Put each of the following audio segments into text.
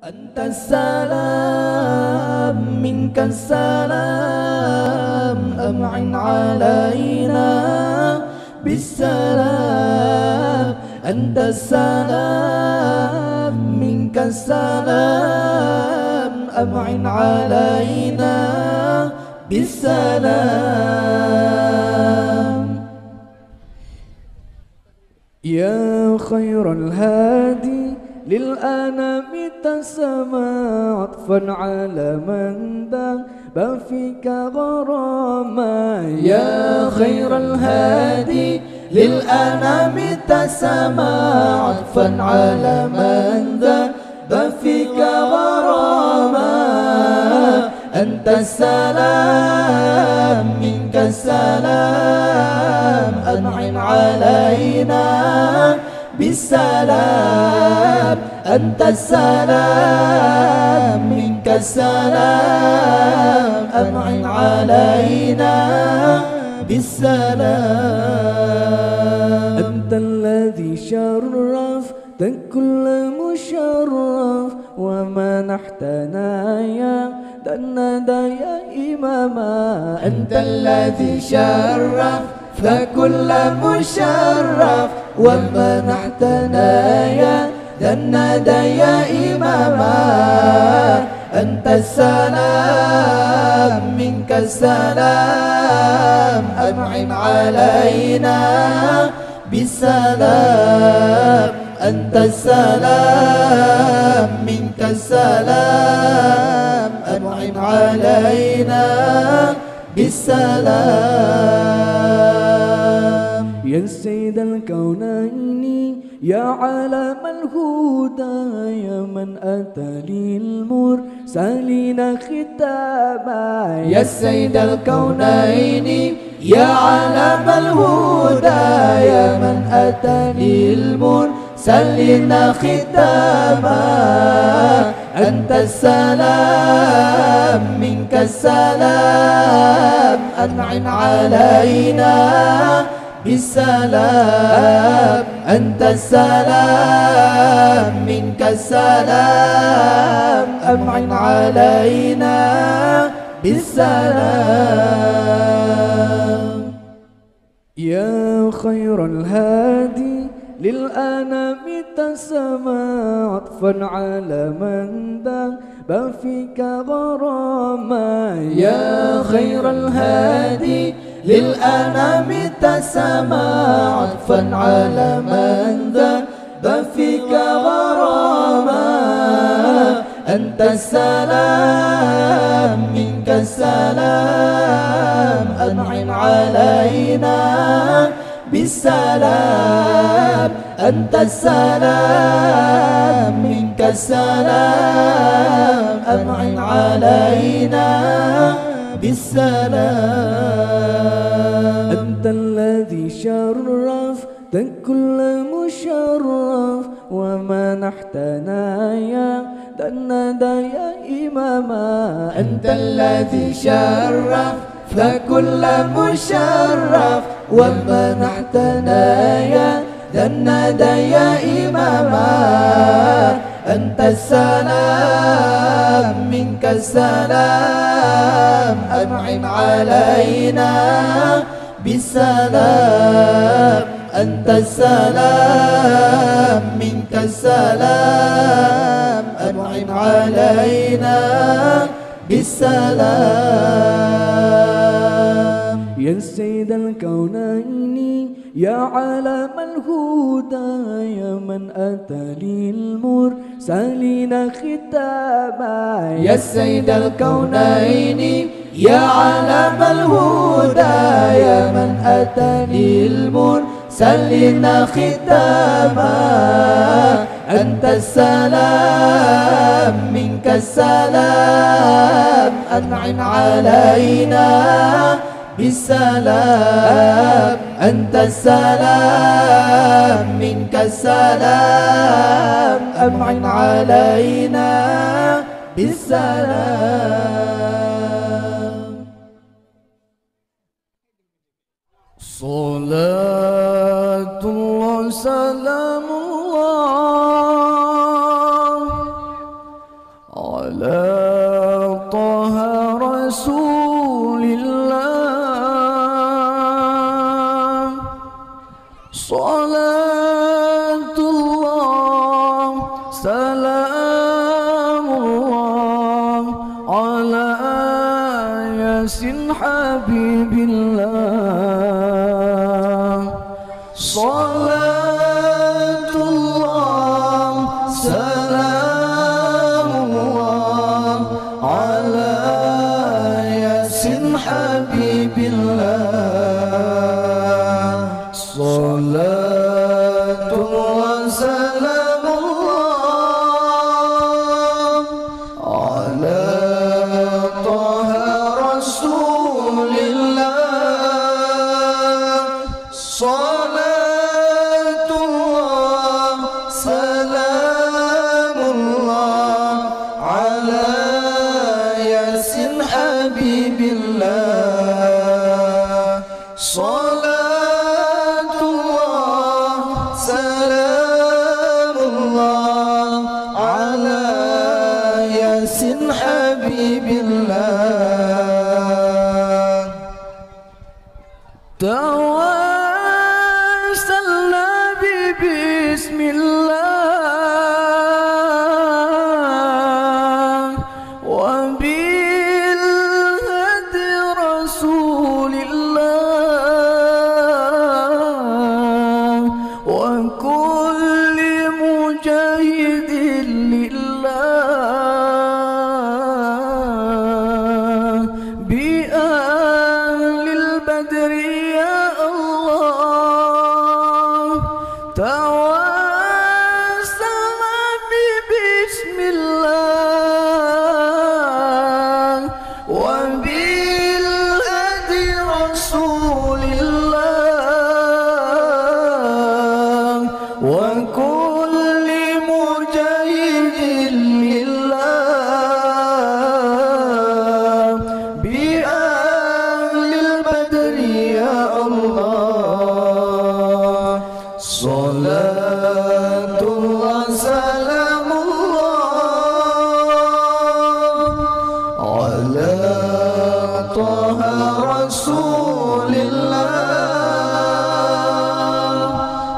أنت السلام منك السلام أمعن علينا بالسلام. أنت السلام منك السلام أمعن علينا بالسلام. يا خير الهادي للأنام تسمى عطفا على من ذاب فيك غراما. يا خير الهادي للأنام تسمى عطفا على من ذاب فيك غراما. أنت السلام منك السلام أنعم علينا بالسلام. أنت السلام منك السلام أنعم علينا بالسلام. أنت الذي شرفت كل مشرف ومنحتنا يا الندى يا إماما. أنت الذي شرفت فكل مشرف ومنحتنا يا الندى يا إماما. أنت السلام منك السلام أنعم علينا بالسلام. أنت السلام منك السلام أنعم علينا بالسلام. يا سيد الكونين يا علم الهدى يا من أتى للمرسلين ختاما. يا سيد الكونين يا علم الهدى يا من أتى للمرسلين ختاما. أنت السلام منك السلام أنعم علينا بالسلام. أنت السلام منك السلام أنعم علينا بالسلام. يا خير الهادي للأنام تسمى عطفا على من ذاب فيك غراما. يا خير الهادي للأنام تسمى عطفا على من ذاب فيك غراما. أنت السلام منك السلام أنعم علينا بالسلام. أنت السلام منك السلام أنعم علينا بالسلام. أنت الذي شرفت كل مشرف ومنحتنا يا الندى يا إماما. أنت الذي شرفت فكل مشرف ومنحتنا يا الندى يا إماما. أنت السلام منك السلام أنعم علينا بالسلام. أنت السلام منك السلام أنعم علينا بالسلام. يا سيد الكونين يا علم الهدى يا من أتى للمرسلين ختاما. يا سيد الكونين يا علم الهدى يا من أتى للمرسلين ختاما. أنت السلام منك السلام أنعم علينا بالسلام. أنت السلام منك السلام أنعم علينا بالسلام. صلاة الله سلام الله على طه رسول الله صلاة الله سلام الله على ياسين حبيب الله صلاة الله سلام الله على ياسين حبيب الله صلاة الله سلام الله على طه رسول الله صلاة الله سلام الله على ياسين حبيب الله صلاة الله سلام الله على ياسين حبيب الله توسلنا بسم الله وبالهدي رسول الله وكل مجاهد لله بأهل البدر يا الله توسلنا بسم الله وبالهدي رسول الله وكل مجاهد لله بأهل البدر يا الله صلاة الله سلام الله على طه رسول الله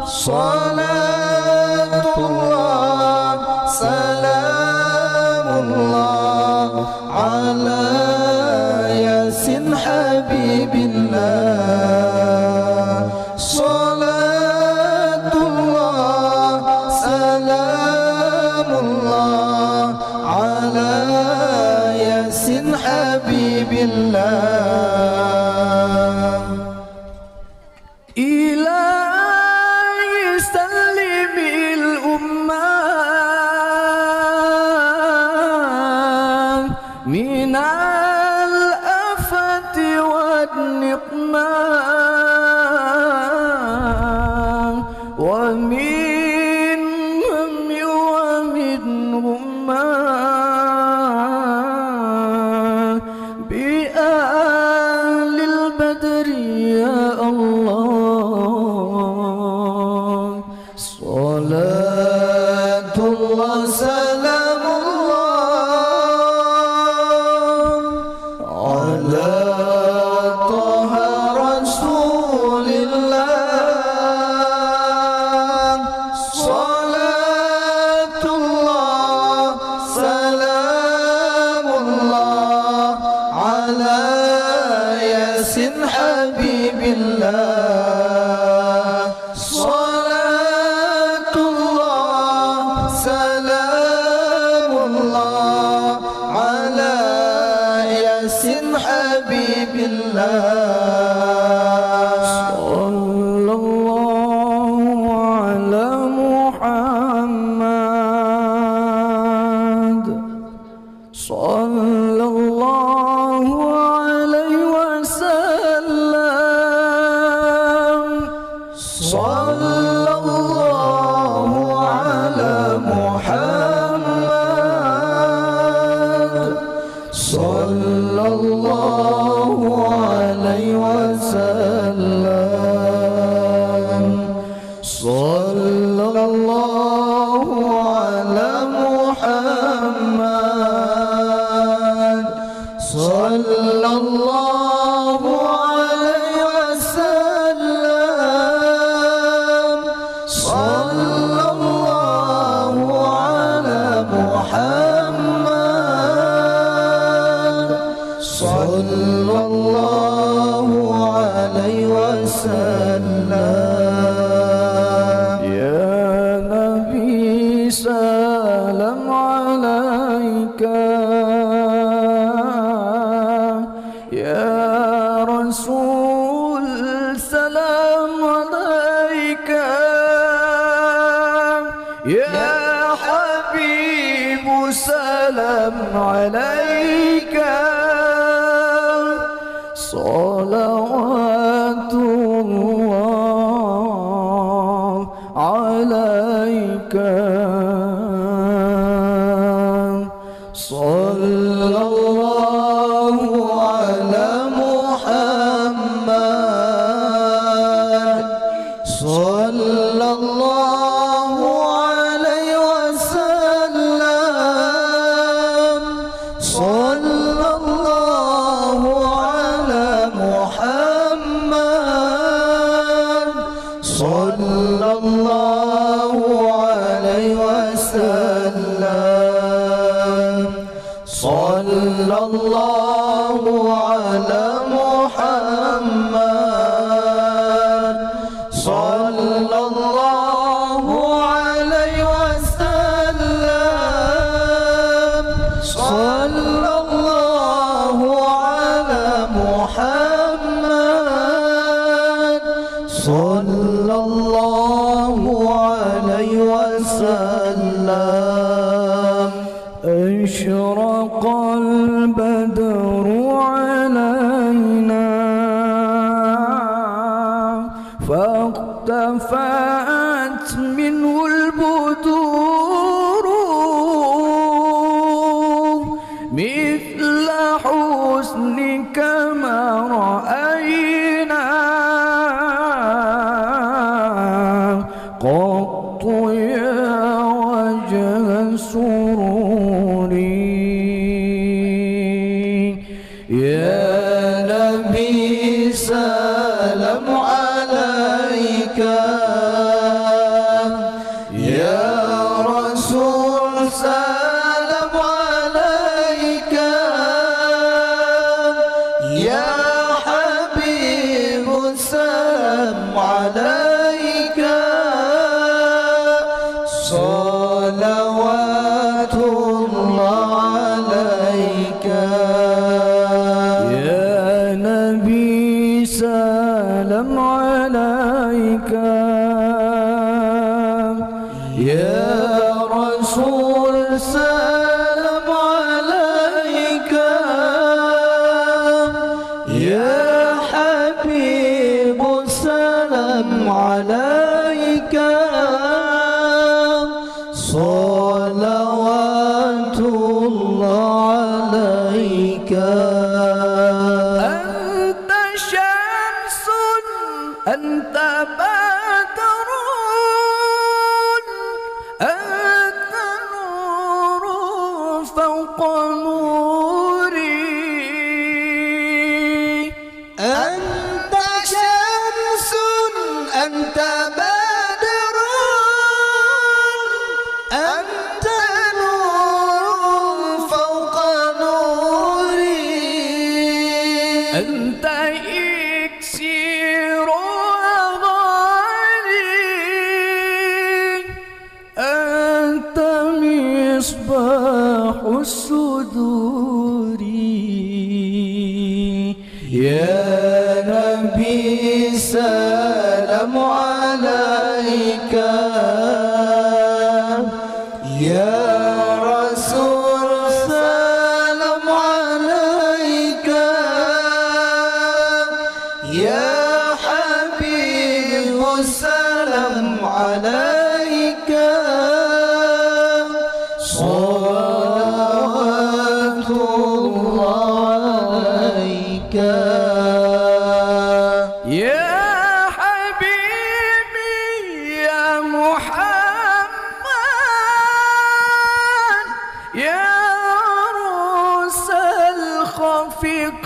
صلاة الله سلام الله على ياسين حبيب الله صلاة الله سلام الله على ياسين حبيب الله إلهي سلم الأمة من الآفة والنقمة ومن هم ومن غمة بأهل البدر يا الله صلاة الله سلام الله على طه رسول الله صلاة الله سلام الله على ياسين حبيب الله صلاة الله سلام الله على ياسين حبيب الله صلى الله على محمد صلى الله عليه وسلم صلى الله على محمد صلى الله عليه وسلم صلى الله على محمد صلى الله عليه وسلم. يا نبي سلام عليك، يا رسول سلام عليك، يا حبيب سلام عليك، صلوات الله عليك. صلى الله على محمد، صلى الله عليه وسلم، صلى الله على محمد، صلى الله عليه وسلم، صلى الله على محمد، صلى الله عليه وسلم، صلى الله على محمد، صلى الله عليه وسلم. أشرق البدر علينا فاختفت منه البدور، مثل حسنك ما رأينا قط يا وجه سروري. يا نبي سلام عليك، يا رسول سلام عليك، يا حبيب سلام عليك، صلوات الله عليك. يا نبي سلام عليك، يا رسول سلام عليك، يا حبيب سلام عليك، صلوات الله عليك. أنت شمس أنت بدر، أنت نور فوق نوري. أنت شمس أنت بدر، أنت نور فوق نوري. أنت إكسير أغاني، أنت مصباح الصدور. يا نبي سلام عليك، يا رسول سلام عليك، يا حبيب سلام عليك، صلوات الله عليك. يا حبيبي يا محمد، يا عروس الخفقين.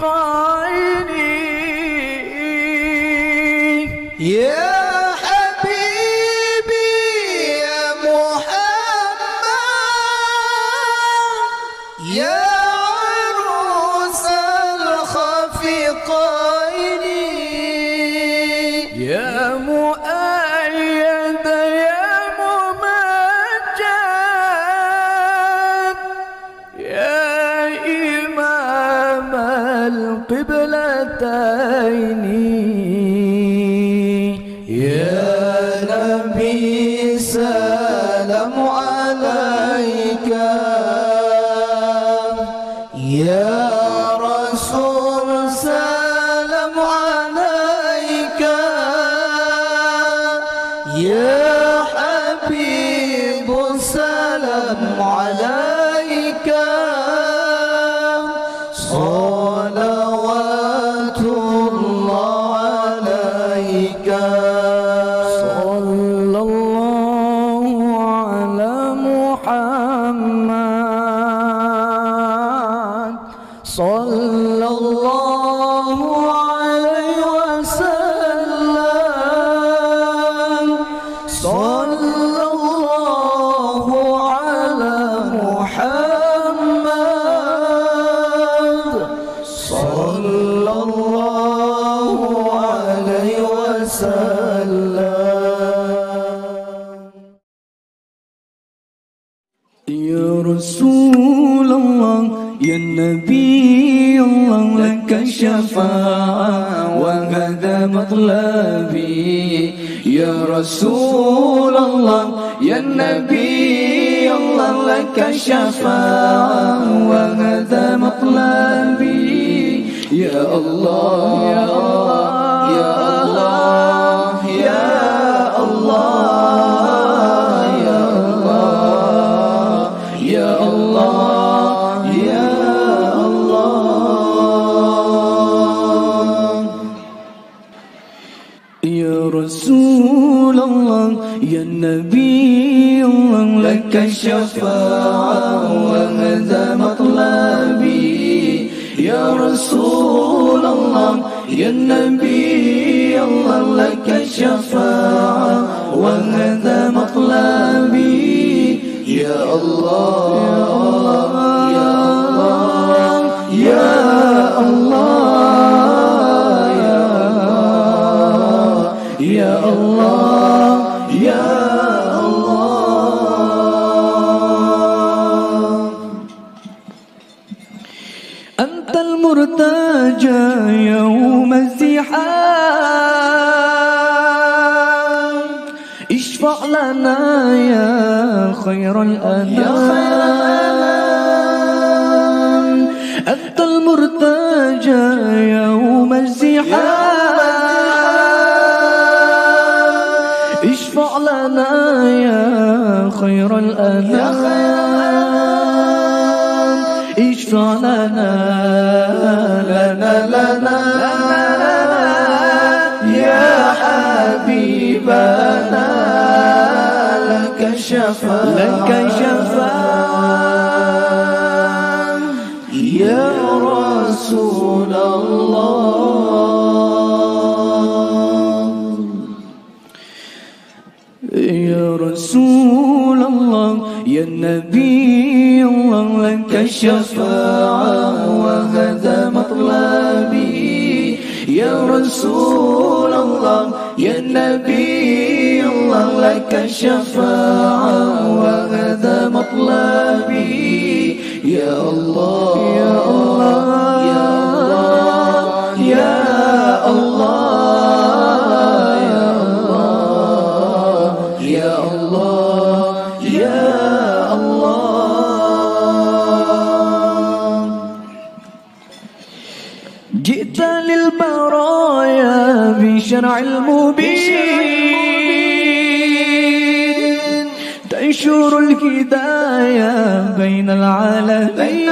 يا حبيبي يا محمد، يا عروس الخفقين. قبلتين يا نبي سلام عليك يا رسول سلام عليك يا حبيب سلام عليك صلوات الله عليك صلى الله على محمد صلى الله عليه وسلم صلى الله على محمد صلى الله عليه وسلم. يا رسول الله يا نبي الله لك الشفاعة وهذا مطلبي. يا رسول الله يا نبي الله لك الشفاعة وهذا مطلبي. يا الله يا الله يا الله يا الله يا الله يا الله. يا رسول الله يا نبي الله لك الشفاعة وهذا مطلبي. يا رسول الله يا نبي الله لك الشفاعة وهذا مطلبي. يا الله يا الله يا الله يا الله يا الله. أنت المرتجى يوم الزحام اشفع لنا يا خير الأنام. أنت المرتجى يوم الزحام اشفع لنا يا خير الأنام. اشفع لنا لنا يا حبيبنا لك الشفاعة يا رسول الله. يا رسول الله يا نبي الله لك الشفاعة وهذا مطلبي. يا رسول الله يا نبي الله لك الشفاعة وهذا مطلبي. يا الله يا الله يا الله يا الله يا الله. جئت للبرايا بشرع المبين تنشر الهداية بين العالمين.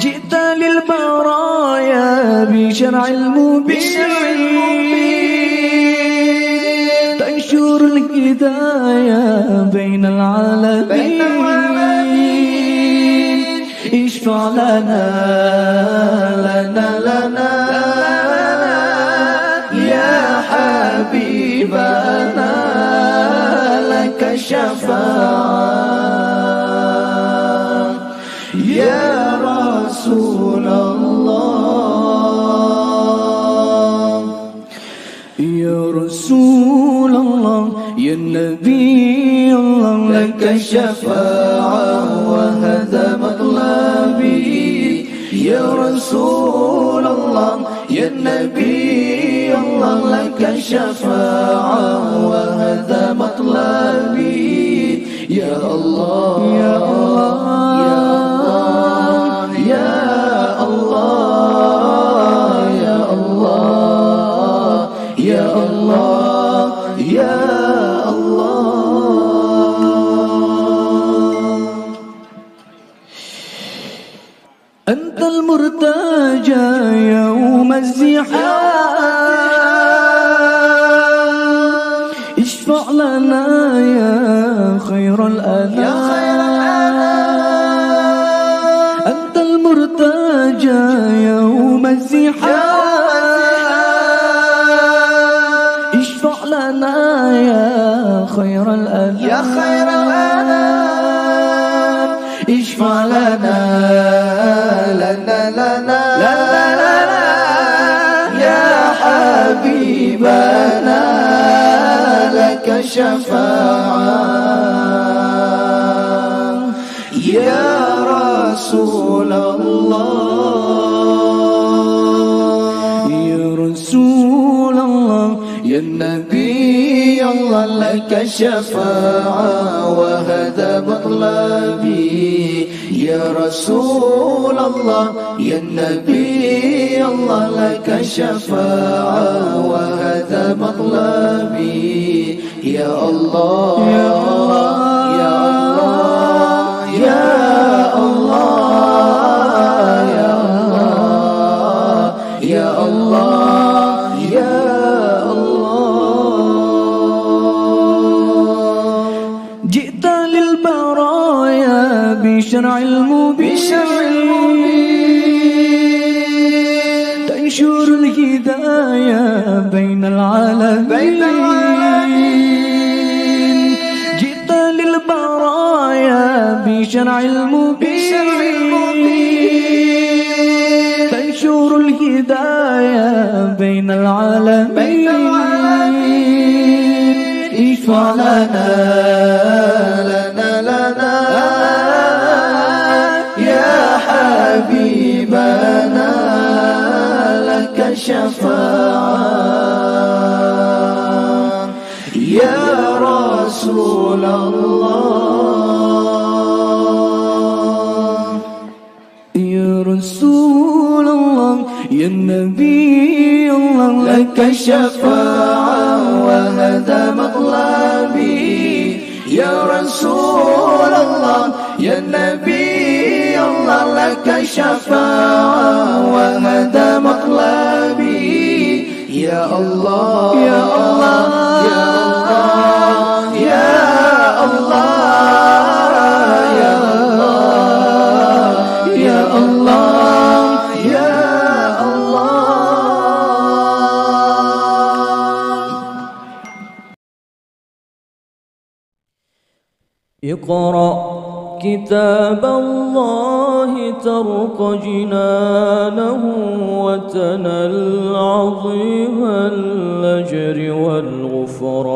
جئت للبرايا بشرع المبين تنشر الهداية بين العالمين. اشفع لنا يا حبيبنا لك الشفاعة. يا رسول الله يا رسول الله يا نبي الله لك الشفاعة وهذا مطلبي. يا رسول الله يا نبي الله لك الشفاعة وهذا مطلبي يا الله يا الله يا الله يا الله يا الله يا أنت المرتجى يوم الزحام اشفع لنا يا خير الأنام أنت المرتجى يوم الزحام اشفع لنا يا خير الأنام يا خير الأنام اشفع لنا يا حبيبنا لك شفاعة يا رسول الله يا رسول الله يا نبي الله لك شفاعة وهذا مطلبي يا رسول الله يا نبي الله لك شفاعة وهذا مطلبي يا الله يا الله يا الله يا الله يا الله يا الله جئت للبرايا بشرع المبين تنشر الهداية بين العالمين جئت للبرايا بشرع المبين تنشر الهداية بين العالمين اشفع لنا حبيبنا لك شفاعة يا رسول الله يا رسول الله يا نبي الله لك شفاعة وهذا مطلبي يا رسول الله يا نبي الله لك شفاعة وهذا مطلبي يا الله يا الله يا الله يا الله يا الله يا الله اقرأ كتاب الله ترق جنانه وتنل عظيم الأجر والغفران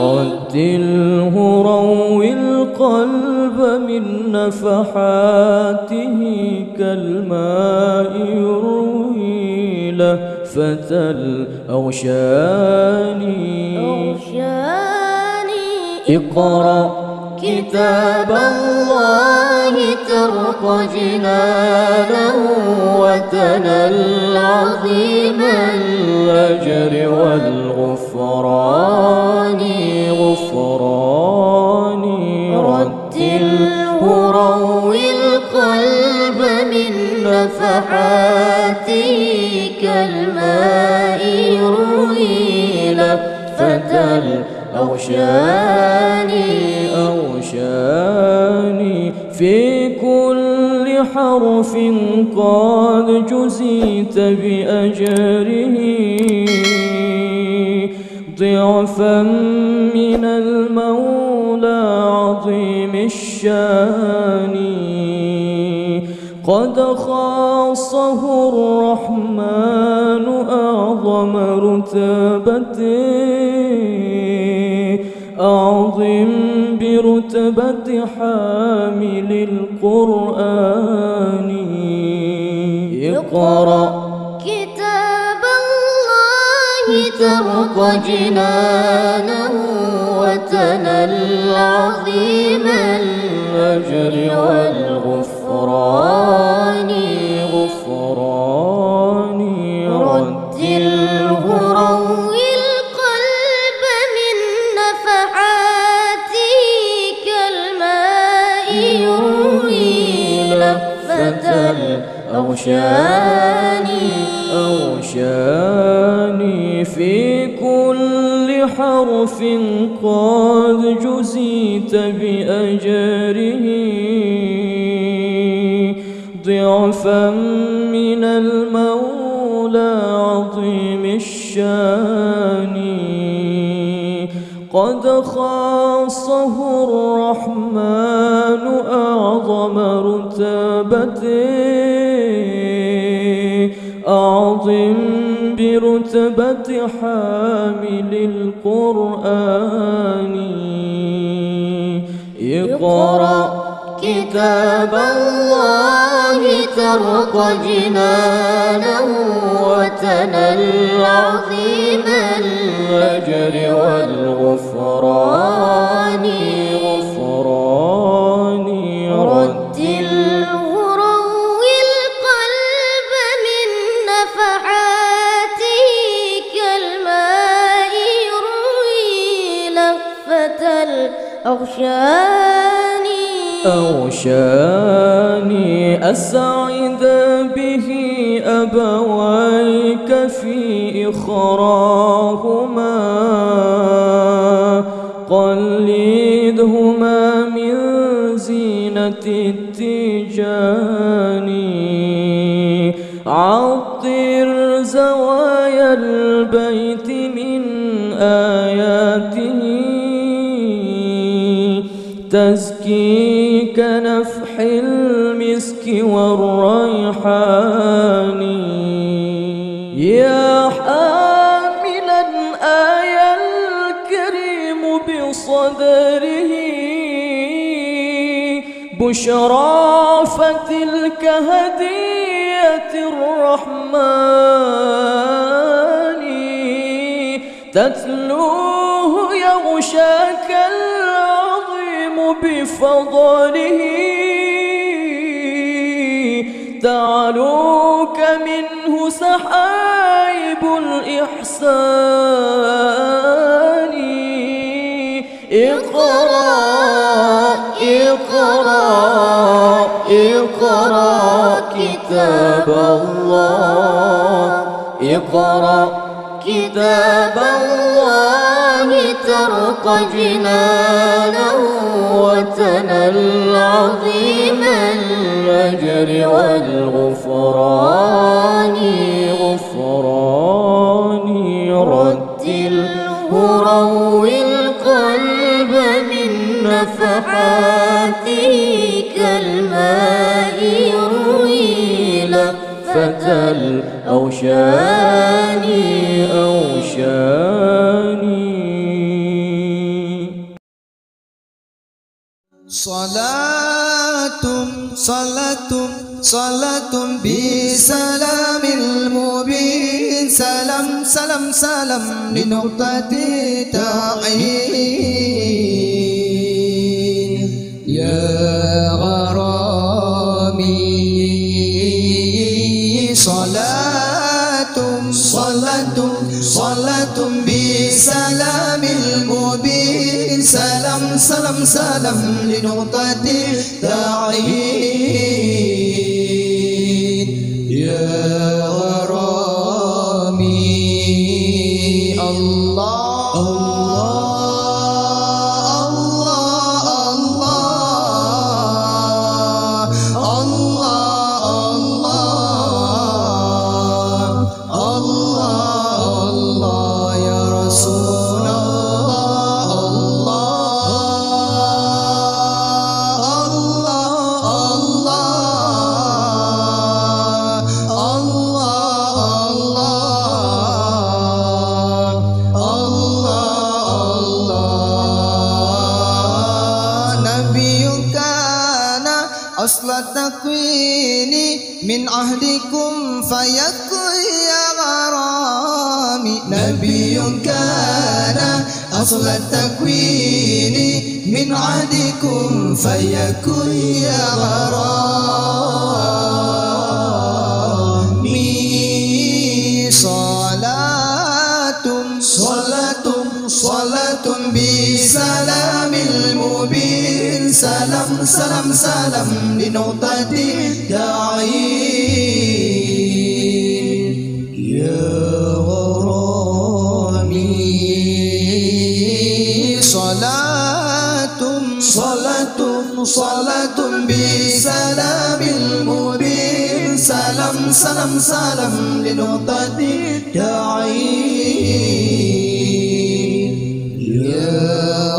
رتله روي القلب من نفحاته كالماء يروي لهفة الأوشان اقرأ كتاب الله ترق جنانه وتنل عظيم الأجر والغفران رتله روي القلب من نفحاته كالماء يروي لهفة أوشاني في كل حرف قد جزيت بأجره ضعفا من المولى عظيم الشان قد خاصه الرحمن أعظم رتبته أعظم برتبة حامل القرآن. اقرأ كتاب الله ترقى جنانه وتنل عظيم الأجر والغفران. رتله روي القلب من نفحاته كالماء يروي لفة الأوشان. في كل حرف قد جزيت بأجره ضعفا من المولى عظيم الشان. قد خاصه الرحمن أعظم رتبته أعظم برتبة حامل القرآن. اقرأ كتاب الله ترقى جنانه وتنل عظيم الأجر والغفران. رتله روي القلب من نفحاته كالماء يروي لفة الأوشان. أسعد به أبويك في إخراهما قلدهما من زينة التيجان. عطر زوايا البيت من آياته تزكي كنفح المسك والريحان. يا حاملا آية الكريم بصدره بشرى فتلك هدية الرحمن. تتلوه يغشاك العظيم بفضله تعلوك منه سحائب الإحسان. اقرأ كتاب الله. اقرأ كتاب الله ترقى جنانه وتنل عظيم الأجر والغفران. رتله روي القلب من نفحاته كالماء يروي لفة الأوشان. صلاة بسلام المبين. سلام لنقطة تعيين. يا غرامي صلاة بسلام المبين. سلام لنقطة تعيين. يا غرامي الله يا رسول الله. أصل التكوين من عهدكم فيكن يا غرامي نبي كان أصل التكوين من عهدكم فيكن يا غرامي صلاة بسلام المبين سلام سلام سلام لنقطة الداعين يا غرامي صلاة بسلام المبين سلام سلام سلام لنقطة الداعين يا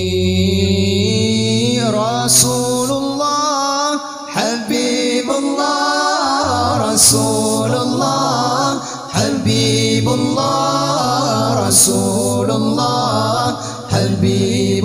غرامي رسول الله حبيب الله رسول الله حبيب الله رسول الله حبيب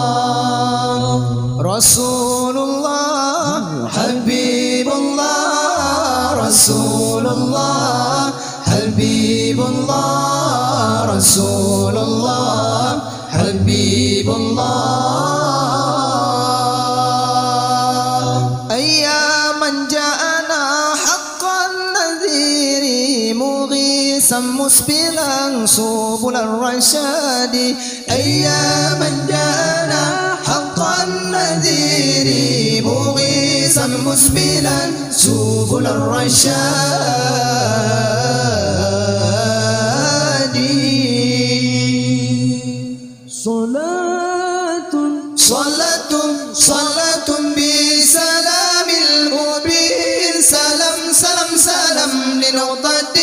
الله رسول الله حبيب الله رسول الله حبيب الله رسول الله حبيب الله أياما جاءنا حق النذير مغيثا مسبلا سبل الرشاد أياما جاءنا حق النذير مغيثا مسبلا سبل الرشاد صلاة بسلام المبين سلام سلام سلام لنقطة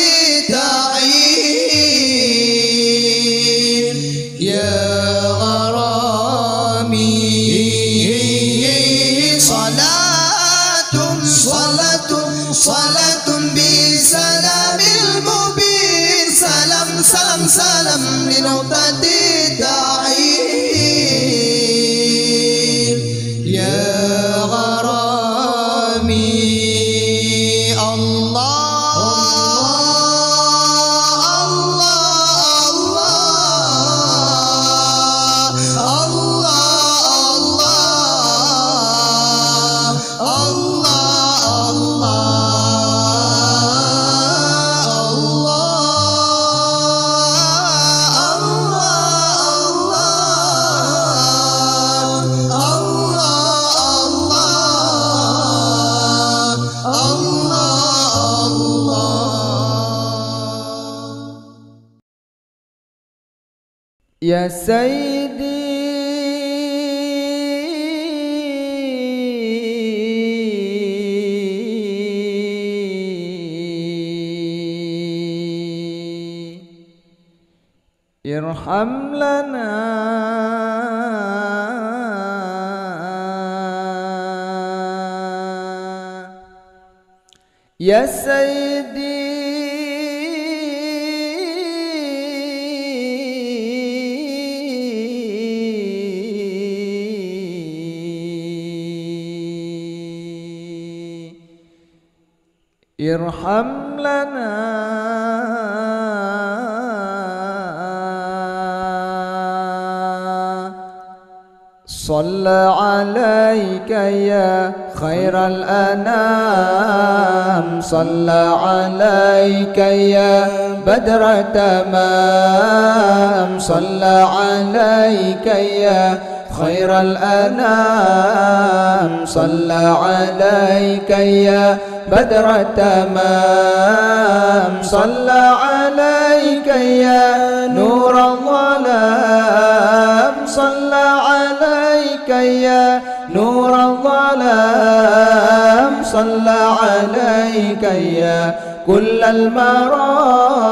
التعيين يا غرامي صلاة بسلام المبين سلام سلام سلام لنقطة التعيين يا غرامي يا سيدي ارحم لنا يا سيدي ارحم لنا صلى عليك يا خير الأنام صلى عليك يا بدر تمام صلى عليك يا خير الأنام صلى عليك يا بدر تمام صلى عليك يا نور الظلام صلى عليك يا نور الظلام صلى عليك يا كل المرام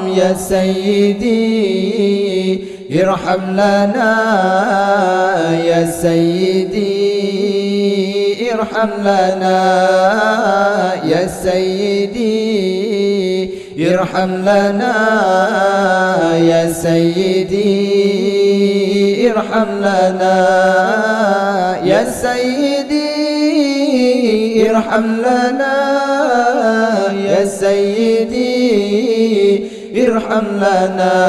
يا سيدي ارحم لنا يا سيدي ارحم لنا يا سيدي ارحم لنا يا سيدي ارحم لنا يا سيدي ارحم لنا يا سيدي ارحم لنا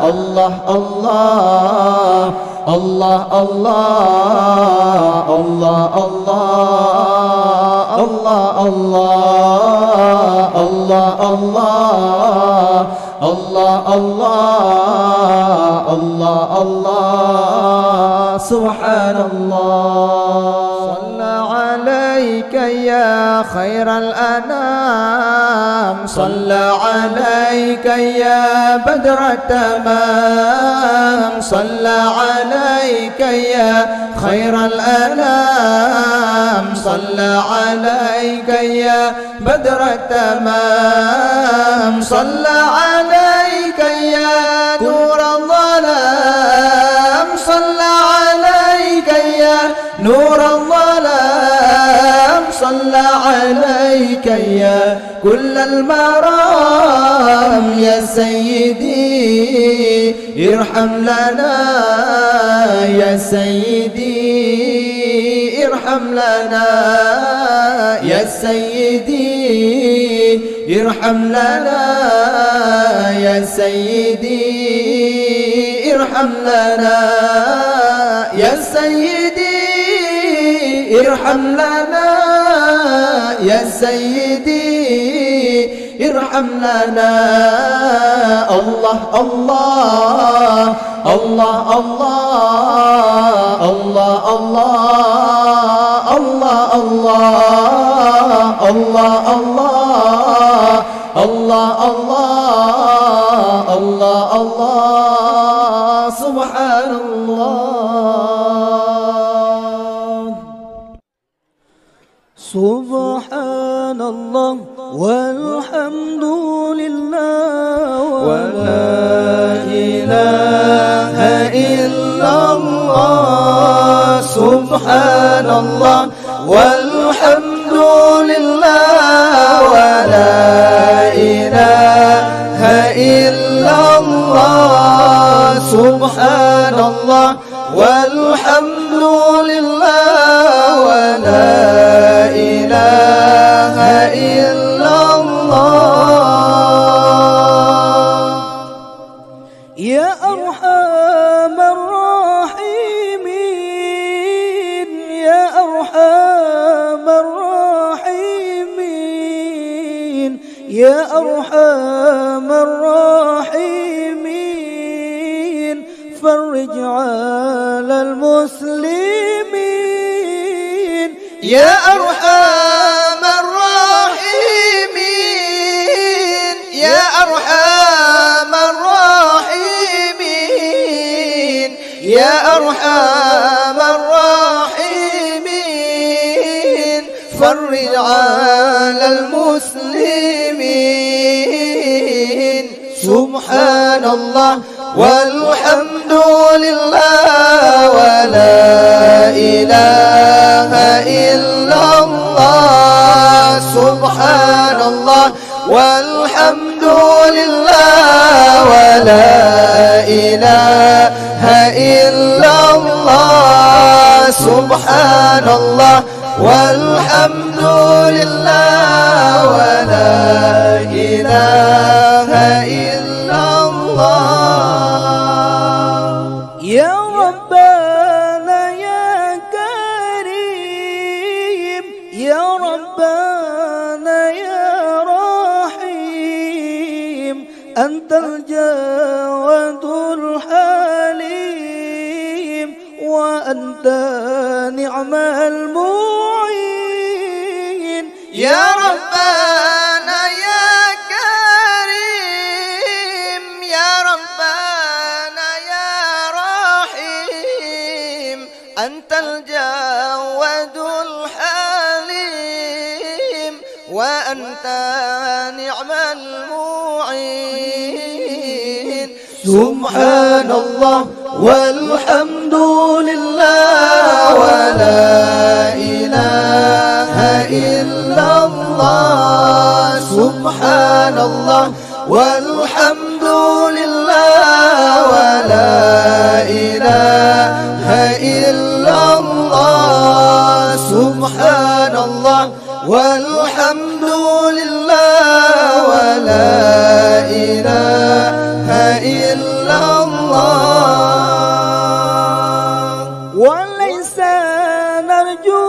الله الله الله الله الله الله الله الله الله الله الله الله الله سبحان الله صلى عليك يا خير الأنام صلى عليك يا بدر التمام صلى عليك يا خير الأنام صلى عليك يا بدر التمام صلى عليك يا نور الظلام صلى عليك يا نور الظلام صلى عليك يا كل المرام يا سيدي ارحم لنا يا سيدي ارحم لنا يا سيدي ارحم لنا يا سيدي ارحم لنا يا سيدي ارحم لنا يا سيدي ارحم لنا الله الله الله الله الله الله الله الله الله الله الله الله الله سبحان الله سبحان الله والحمد لله ولا إله إلا الله سبحان الله والحمد لله ولا إله إلا الله سبحان الله والحمد لله ولا إله إلا الله يا أرحم الراحمين يا أرحم الراحمين يا أرحم الراحمين فرج على المسلمين يا أرحم الراحمين يا أرحم الراحمين يا أرحم الراحمين فرج على المسلمين سبحان الله والحمد لله ولا إله إلا الله سبحان الله والحمد لله ولا إله إلا الله سبحان الله والحمد لله ولا إله إلا الله يا ربنا يا كريم يا ربنا يا رحيم أنت الجواد الحليم وأنت نعم المعين يا ربنا يا كريم يا ربنا يا رحيم أنت الجواد الحليم وأنت نعم المعين سبحان الله والحمد لله ولا إله إلا الله سبحان الله والحمد لله ولا إله إلا الله سبحان الله والحمد لله ولا إله إلا الله وليس نرجو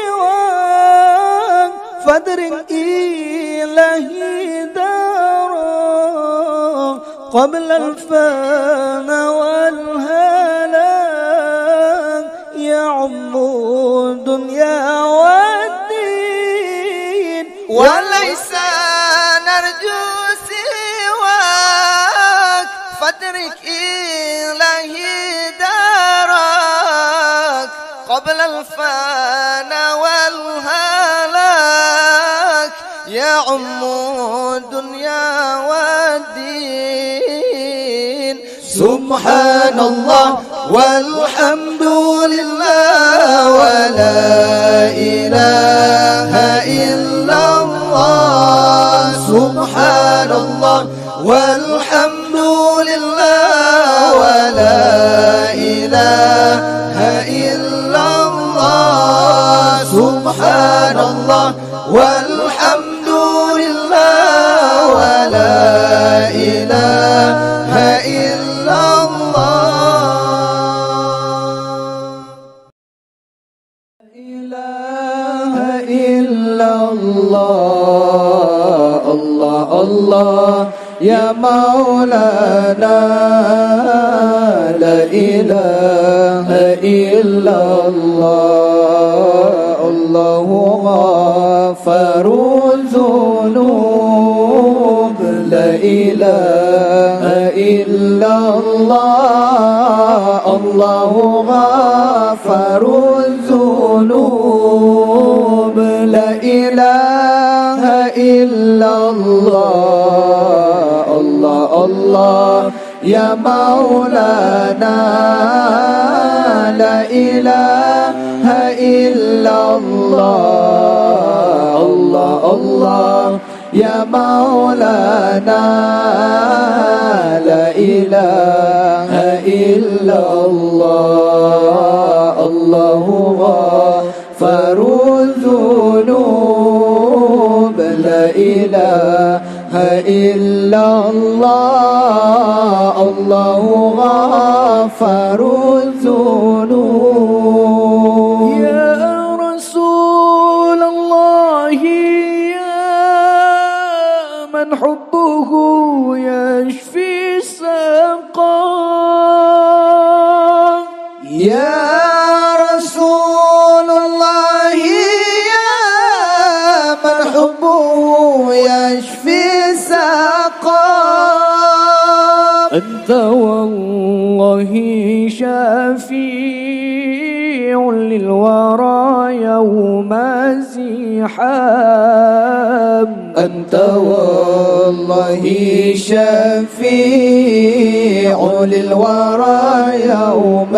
سواك فدر إلهي دارا قبل الفنا والهلاك يعم الدنيا والدين وليس نرجو سواك فادرك إلهي دارك قبل الفنا والهلاك يعم الدنيا والدين سبحان الله والحمد لله ولا إله إلا الله سبحان الله والحمد لله ولا إله إلا الله سبحان الله والحمد لله ولا إله إلا الله الله الله يا مولانا لا إله إلا الله الله غفر الذنوب لا إله إلا الله الله غفر الذنوب لا إله إلا الله الله الله يا مولانا لا إله إلا الله الله الله يا مولانا لا إله إلا الله الله غفر الذنوب لا إله إلا الله الله غفر الذنوب يا رسول الله من حبه يشفي سقام يا رسول الله يا من حبه يشفي سقام أنت والله شفيع للورى يوم الزحام أنت والله شفيع للورى يوم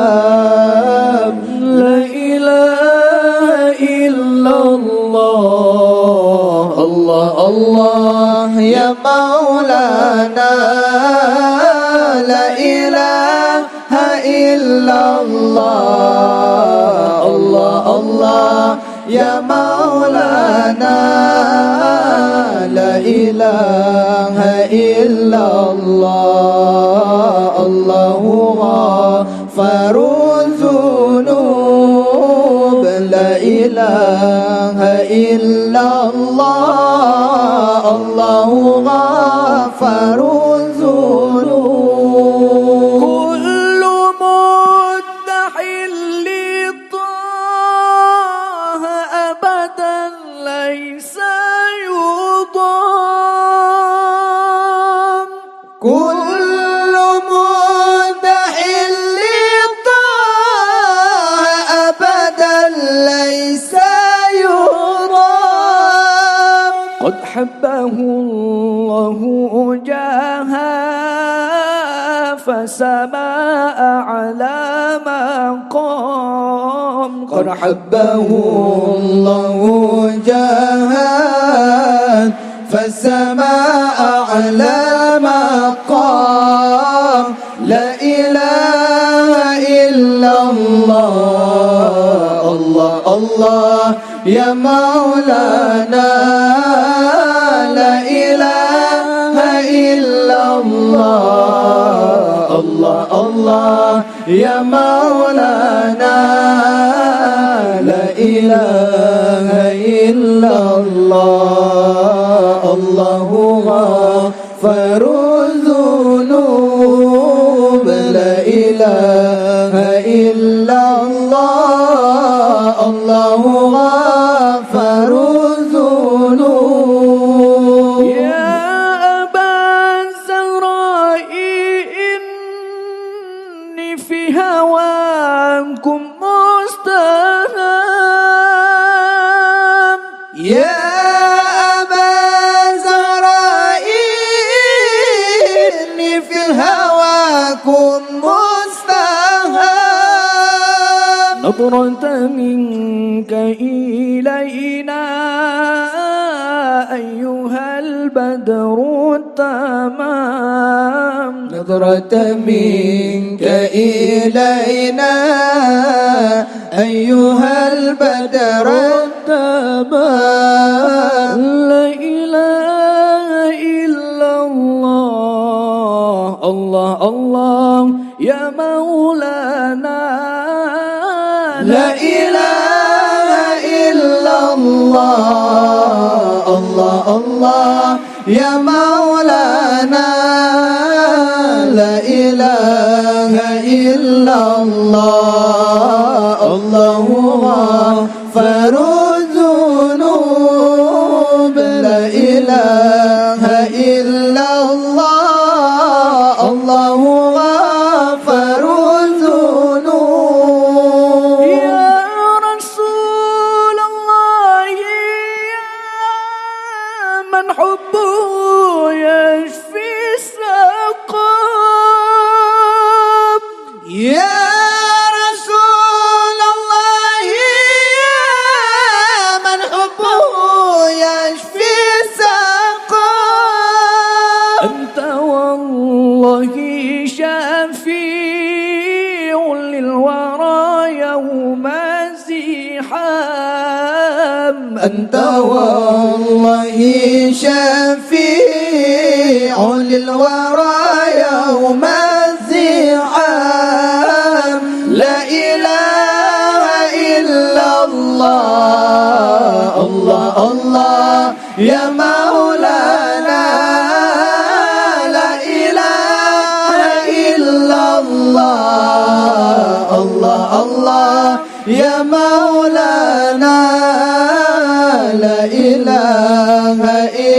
الزحام لا إله إلا الله الله الله يا مولانا لا إله إلا الله الله الله يا مولانا لا إله إلا الله الله غفر الذنوب لا إله إلا الله الله غفر الذنوب كل مدعي لطه أبدا ليس يضام كل مدعي لطه أبدا ليس يرام قد حبه الله جاها فسماء على مقام قد حبه الله جاهد فالسماء أعلى مقام لا إله إلا الله الله الله يا مولانا لا إله إلا الله الله الله يا مولانا لا إله إلا الله الله غفر الذنوب لا إله إلا الله الله غفر الذنوب يا أبا الزهراء إني في هواكم مستهام يا أبا زهراء إني في هواكم مستهام نظرة منك إلينا أيها البدر التمام نظرة منك إلينا أيها البدر التمام لا إله إلا الله الله الله يا مولانا لا إله إلا الله الله الله يا مولانا لا إله إلا الله الله غفر الذنوب لا إله إلا الله الله غفر الذنوب يا رسول الله يا من حبه يشفي السقام يا رسول الله يا من حبه يشفي السقام أنت والله شفيع للورى يوم الزحام أنت والله شفيع للورى يوم الزحام لا إله إلا الله الله الله يا مولانا لا إله إلا الله الله الله يا مولانا لا إله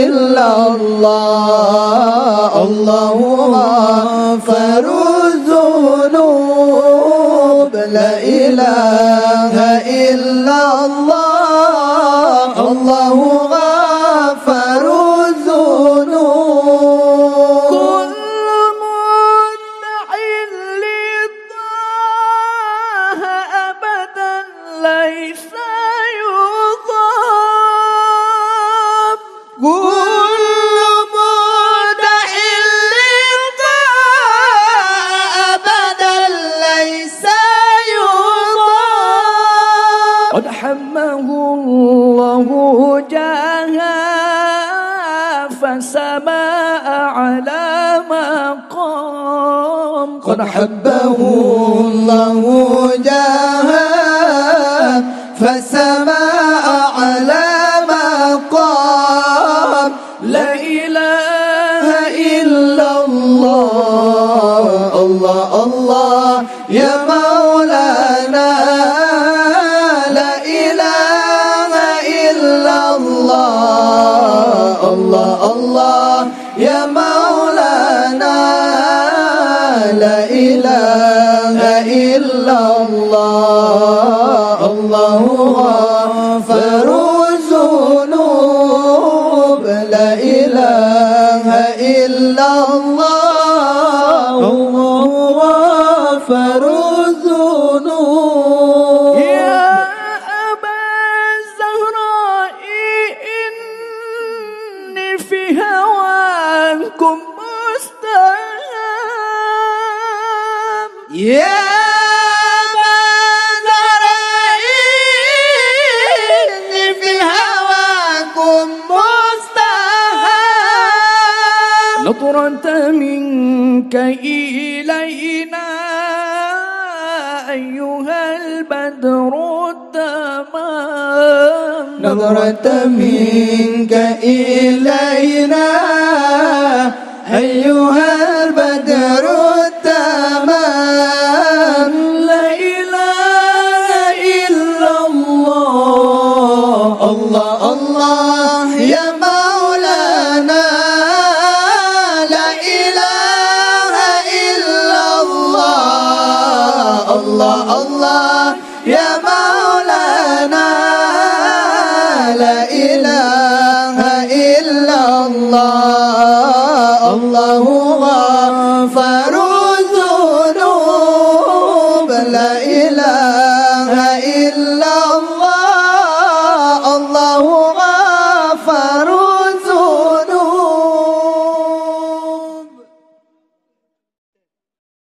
إلا الله الله غفر الذنوب لا إله إلا الله الله غفر الذنوب كل مدعي لله أبدا ليس يضام كل مدع لله أبدا ليس يضام قد حمه الله جاها فسماء على مقام قد حبه الله جاها فالسماء على مقام لا إله إلا الله الله الله يا مولانا لا إله إلا الله الله الله يا مولانا لا إله إلا الله الله غفر الذنوب لا إله إلا الله الله غفر الذنوب يا أبا الزهراء إني في هواكم مستهام يا من رأيني في هواكم مستهام نظرة منك إلينا أيها البدر التمام نظرة منك إلينا أيها البدر التمام لا إله إلا الله الله الله يا مولانا لا إله إلا الله الله الله يا مولانا لا إله إلا الله الله غفر الذنوب لا إله إلا